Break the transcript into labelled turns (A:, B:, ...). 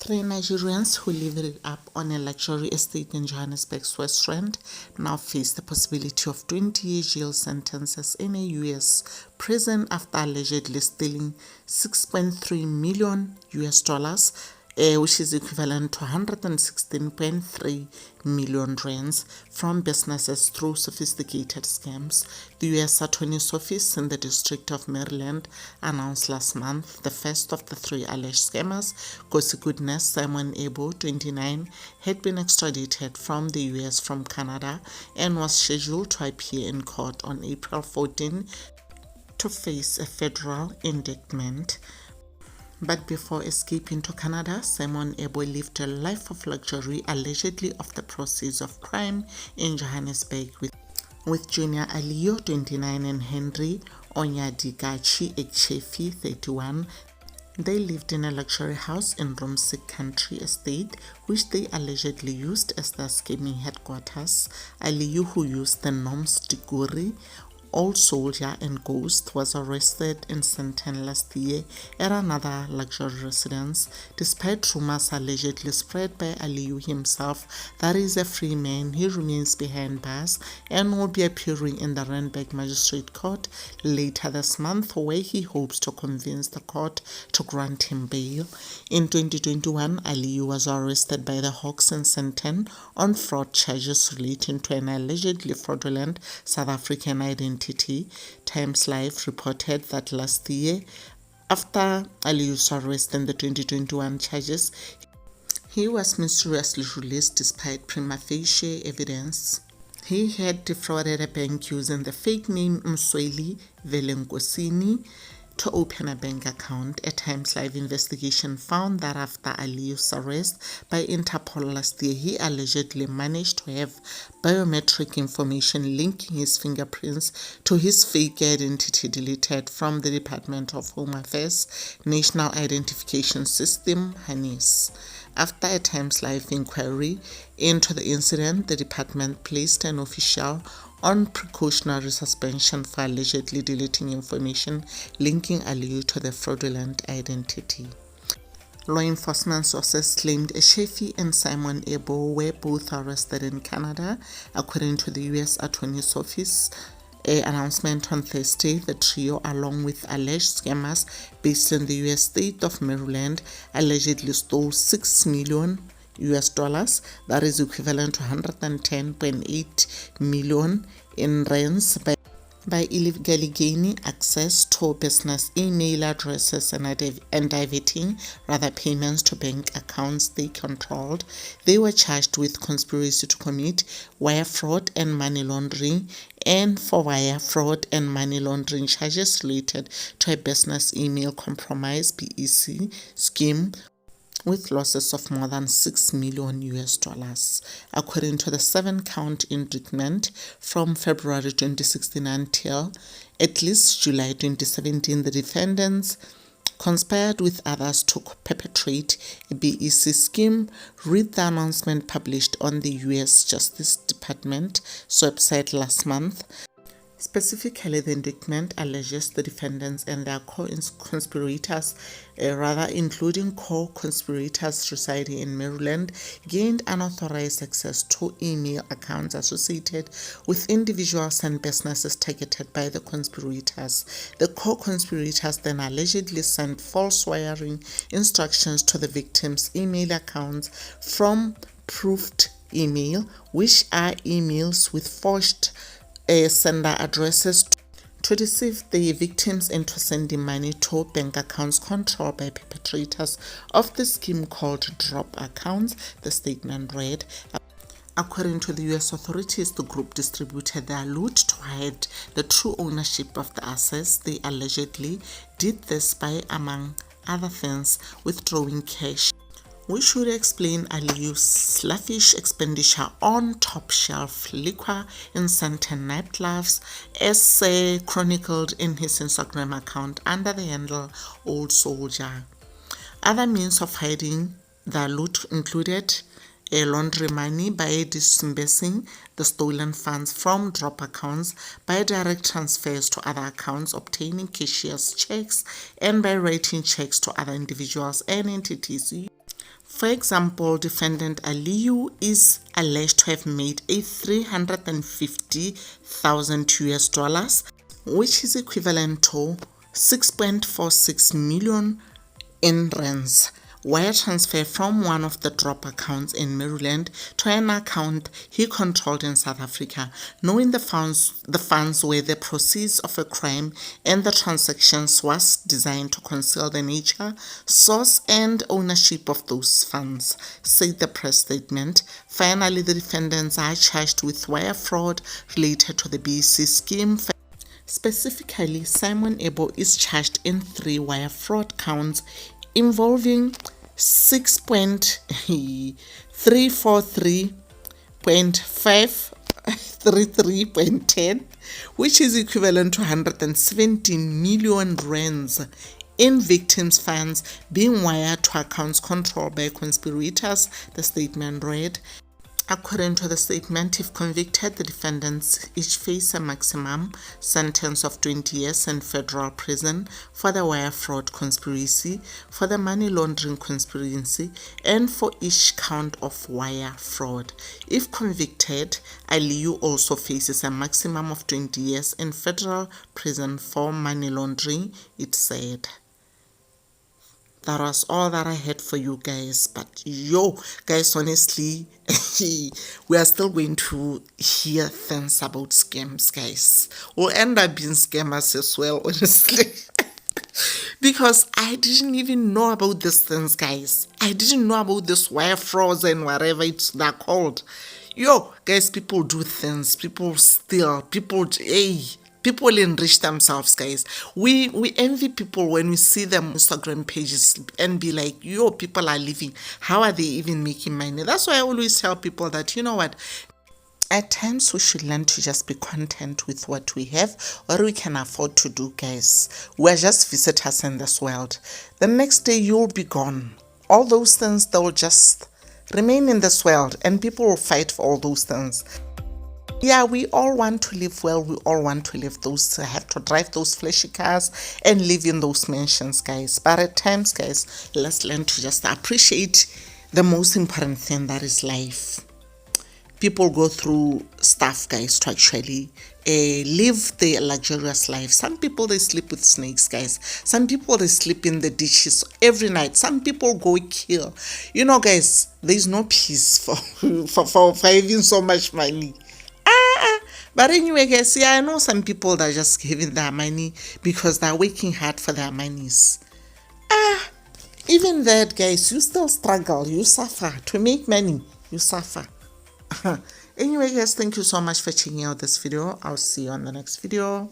A: Three Nigerians who lived it up on a luxury estate in Johannesburg's West Rand now face the possibility of 20-year jail sentences in a U.S. prison after allegedly stealing $6.3 million, which is equivalent to 116.3 million rands, from businesses through sophisticated scams. The U.S. Attorney's Office in the District of Maryland announced last month the first of the three alleged scammers. Gossip Goodness Simon Ebo, 29, had been extradited from the U.S. from Canada and was scheduled to appear in court on April 14 to face a federal indictment. But before escaping to Canada, Simon Ebo lived a life of luxury, allegedly off the proceeds of crime in Johannesburg with Junior Aliyo, 29, and Henry Onyadikachi Ekchefi, 31. They lived in a luxury house in Romsik Country Estate, which they allegedly used as their scheming headquarters. Aliyu, who used the Noms Diguri, Old Soldier, and Ghost, was arrested in Sandton last year at another luxury residence, despite rumors allegedly spread by Aliyu himself that he is a free man. He remains behind bars and will be appearing in the Randburg Magistrate Court later this month, where he hopes to convince the court to grant him bail. In 2021, Aliyu was arrested by the Hawks in Sandton on fraud charges relating to an allegedly fraudulent South African identity. Times Live reported that last year, after Aliyu's arrest in the 2021 charges, he was mysteriously released despite prima facie evidence. He had defrauded a bank using the fake name Msweli Velenkosini to open a bank account. A Times Live investigation found that after Aliyu's arrest by Interpol last year, he allegedly managed to have biometric information linking his fingerprints to his fake identity deleted from the Department of Home Affairs National Identification System, HANIS. After a Times Live inquiry into the incident, the department placed an official on precautionary suspension for allegedly deleting information linking Aliyu to the fraudulent identity. Law enforcement sources claimed Ekchefi and Simon Ebo were both arrested in Canada. According to the U.S. Attorney's Office announcement on Thursday, the trio, along with alleged scammers based in the U.S. state of Maryland, allegedly stole $6 million, that is equivalent to 110.8 million in rands, by illegally gaining access to business email addresses and diverting payments to bank accounts they controlled. They were charged with conspiracy to commit wire fraud and money laundering, and for wire fraud and money laundering charges related to a business email compromise (BEC) scheme with losses of more than $6 million. According to the 7-count indictment, from February 2016 until at least July 2017, the defendants conspired with others to perpetrate a BEC scheme. Read the announcement published on the U.S. Justice Department's website last month. Specifically, the indictment alleges the defendants and their co-conspirators, including co-conspirators residing in Maryland, gained unauthorized access to email accounts associated with individuals and businesses targeted by the conspirators. The co-conspirators then allegedly sent false wiring instructions to the victims' email accounts from proofed email, which are emails with forged sender addresses, to deceive the victims into sending money to bank accounts controlled by perpetrators of the scheme called drop accounts, the statement read. According to the U.S. authorities, the group distributed their loot to hide the true ownership of the assets. They allegedly did this by, among other things, withdrawing cash, which would explain Aliyu's lavish expenditure on top-shelf liquor in Sandton nightclubs, as chronicled in his Instagram account under the handle Old Soldier. Other means of hiding the loot included laundry money by disbursing the stolen funds from drop accounts, by direct transfers to other accounts, obtaining cashier's checks, and by writing checks to other individuals and entities For example, defendant Aliyu is alleged to have made a 350,000 US dollars, which is equivalent to 6.46 million in rands, wire transfer from one of the drop accounts in Maryland to an account he controlled in South Africa, knowing the funds were the proceeds of a crime and the transactions was designed to conceal the nature, source and ownership of those funds, said the press statement. Finally, the defendants are charged with wire fraud related to the BEC scheme. Specifically, Simon Ebo is charged in 3 wire fraud counts involving 6.343.533.10, which is equivalent to 170 million rands in victims' funds being wired to accounts controlled by conspirators, the statement read. According to the statement, if convicted, the defendants each face a maximum sentence of 20 years in federal prison for the wire fraud conspiracy, for the money laundering conspiracy, and for each count of wire fraud. If convicted, Aliyu also faces a maximum of 20 years in federal prison for money laundering, it said. That was all that I had for you guys. But yo, guys, honestly, we are still going to hear things about scams, guys. We'll end up being scammers as well, honestly. Because I didn't even know about these things, guys. I didn't know about this wire frauds and whatever they're called. Yo, guys, people do things. People steal. People enrich themselves, guys. We envy people when we see them Instagram pages and be like, yo, people are living. How are they even making money? That's why I always tell people that, you know what, at times we should learn to just be content with what we have or we can afford to do, guys. We're just visitors in this world. The next day you'll be gone. All those things, they'll just remain in this world and people will fight for all those things. Yeah, we all want to live well. We all want to live have to drive those flashy cars and live in those mansions, guys. But at times, guys, let's learn to just appreciate the most important thing, that is life. People go through stuff, guys, to actually live their luxurious life. Some people, they sleep with snakes, guys. Some people, they sleep in the ditches every night. Some people go kill. You know, guys, there's no peace for having so much money. But anyway, guys, yeah, I know some people that are just giving their money because they're working hard for their monies. Even that, guys, you still struggle, you suffer. To make money, you suffer. Anyway, guys, thank you so much for checking out this video. I'll see you on the next video.